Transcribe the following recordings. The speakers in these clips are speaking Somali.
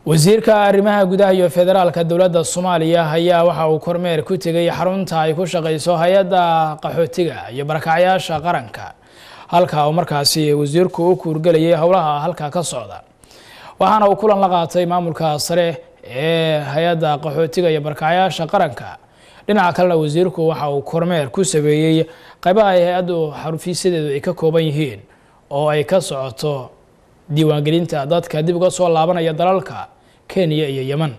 wasiirka arrimaha gudaha iyo federaalka dawladda Soomaaliya ayaa waxa uu kormeer ku tagay xarunta ay ku shaqeyso hay'adda qaxootiga iyo barakacayaasha qaranka halka uu markaasi wasiirku u kuurgalayay howlaha halka ka socda waxaana uu kulan la qaatay maamulka sare ee hay'adda qaxootiga iyo barakacayaasha qaranka dhinaca kale wasiirku waxa uu kormeer ku sameeyay qaybaha hay'addu xarufiisadeedu ay ka kooban yihiin oo ay ka socoto diiwaangelinta dadka dib uga soo laabanaya dalalka Kenya iyo Yemen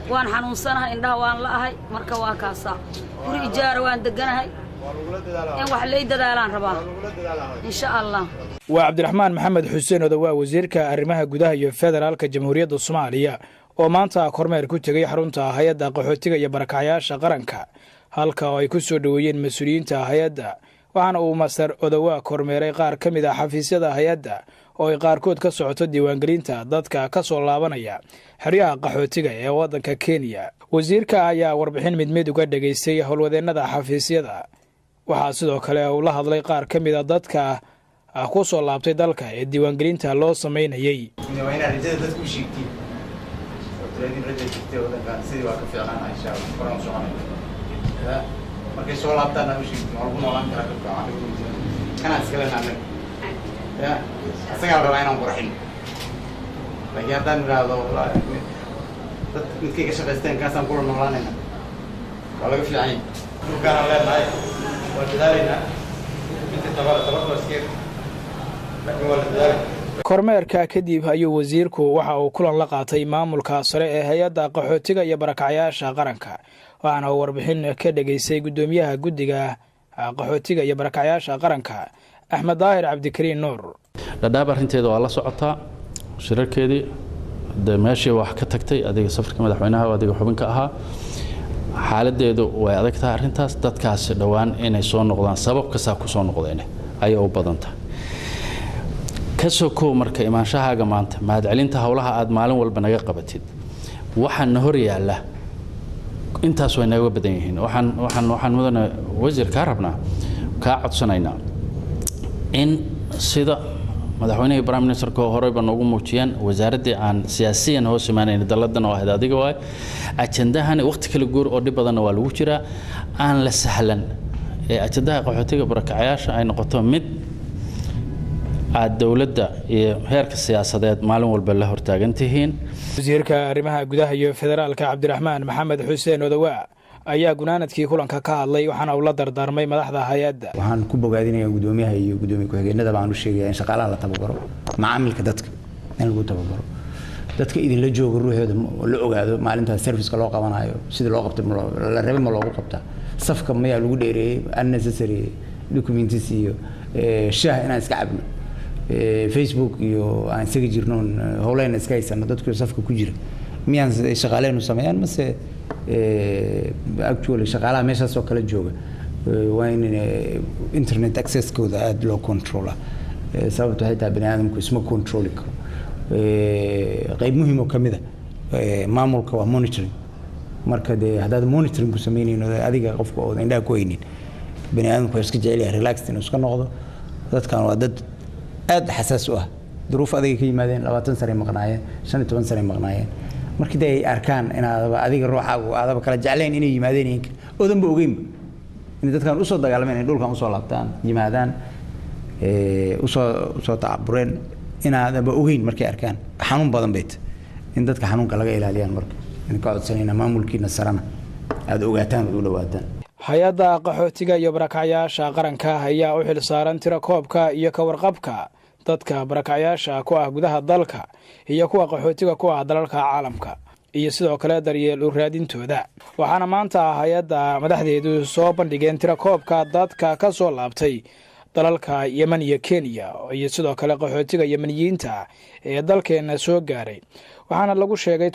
waan xanuunsanahay indhaha waan laahay marka waa kaasa guri ijaar waan deganahay in wax lay dadaalaan rabaa insha Allah waa Cabdiraxmaan Maxamed Xuseen oo waa wasiirka arrimaha gudaha iyo federaalka Jamhuuriyadda Soomaaliya oo maanta kormeer ku tagay xarunta hay'adda qaxootiga iyo barakacayaasha qaranka halka ay ku soo dhaweeyeen mas'uuliyiinta hay'adda waxaana uu Masar Odawa kormeeray qaar ka mid ah xafiisyada hay'adda oo ay qaarkood ka socoto diiwaangelinta dadka ka soo laabanaya xeryaha qaxootiga ee waddanka Kenya wasiirka ayaa warbixin mid uga dhageystay howlwadeennada xafiisyada waxa sidoo kale uu la hadlay qaar ka mid ah dadka ku soo laabtay dalka ee diiwaangelinta loo sameeyay markay soo laabtaan u sheegto ma lagu noolaan kara kana iskala naanay asaga la rabaa inaan qurxin laakiin haddaan niraahdo dad midkay ka shaqaysteen kaasaan kula noolaanayna waa laga fiican yahay dhulkaanaan leenahay waa dadaalayna inta tabarkooskeed laakiin waa la dadaalay kormeerka kadib ayuu wasiirku waxa uu kulan la qaatay maamulka sare ee hay'adda qaxootiga iyo barakacayaasha qaranka waxaana uu warbixin ka dhageystay gudoomiyaha guddiga qaxootiga iyo barakacayaasha qaranka Axmed Daahir Cabdikariin Nuur dhadhaab arinteedu waa la socotaa shirarkeedii meeshii wax ka tagtay adiga safarka madaxweynaha oo adiga xubinka ahaa xaaladeedu way adag tahay arintaas dadkaas dhawaan inay soo noqdaan sabab kasta ku soo noqdeen ay u badantahay kasoo marka imaanshahaaga maanta mahadcelinta hawlaha aad maalin walba naga qabatid waxaan hor yaala intaas way naga badan yihiin waxaan mudana wasiir ka rabnaa ka codsanaynaa in sida madaxweynaha Prime Minister ko horeyba noogu muujiyaan wasaaradda aan siyaasiyan hoos imaanayna daladan oo ahad adiga way ajandahan waqti kala guur oo dib badan waa lagu jiraa aan la sahlan ee ajandaha qaxootiga barakacayaasha ay noqoto mid dawladda iyo heerka siyaasadeed maalin walba la hortaagan tihiin wasiirka arrimaha gudaha iyo federaalka Cabdiraxmaan Maxamed Xuseen Odawa ayaa gunaanadkii kulanka ka hadlay waxaana uu la dardaarmay madaxda hay'adda waxaan ku bogaadinayaa gudoomiyaha iyo gudoomiye ku-xigeenada baan u sheegay in shaqaalaha la tababaro macaamilka dadka in lagu tababaro dadka idin la jooga ruuxooda la ogaado maalinta service-ka loo qabanayo sida loo qabto la rabay ma loogu qabtaa safka ma lagu dheereeyay unnecessary documents iyo shaah inaan iska cabno Facebook iyo aan isaga jirnoon howleena iska haysano dadku safka ku jira miyaan shaqaaleenu sameeyaan mase actually shaqaalaha meeshaas oo kala jooga waa in internet access kooda aad loo controla sababtoo xitaa bani'aadamku isma control karo qayb muhiim oo kamid ah maamulka waa monitoring marka haddaad monitoring ku sameynayno adiga qofka oo indhaha ku haynin bani'aadamku iska jecel yahay relaxed inuu iska noqdo dadkan waa dad aad xasaas u ah duruuf adiga ka yimaadeen 20 sano maqnaayeen 15 sano maqnaayeen markii ay arkaan in adiga ruuxaagu aadaba kala jecleen inay yimaadeen oodanba ogeyn in dadkan u soo dagaalameen in dhulkan u soo laabtaan yimaadaan u soo taabureen in aadaba ogeyn markay arkaan xanuun badan beet in dadka xanuunka laga ilaaliyaan marka in ka codsanayna maamulkiina sarana aad ogaataan oo u dhawaataan hay'adda qaxootiga iyo barakacayaasha qaranka ayaa u xil saaran tiro koobka iyo ka warqabka dadka barakacayaasha ku ah gudaha dalka iyo kuwa qaxootiga ku ah dalalka caalamka iyo sidoo kale daryeel u raadintooda waxaana maanta hay'adda madaxdeedu soo bandhigeen tiro koobka dadka ka soo laabtay dalalka Yemen iyo Kenya iyo sidoo kale qaxootiga Yemeniyiinta ee dalkeena soo gaaray waxaana lagu sheegay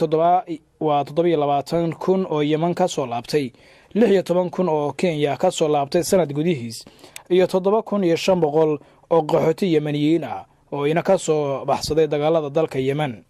7,220,000 oo Yemen ka soo laabtay 16,000 oo Kenya ka soo laabtay sanad gudihiis iyo 7,500 oo qaxooti Yemeniyiin ah oo ina ka soo baxsaday dagaalada dalka Yemen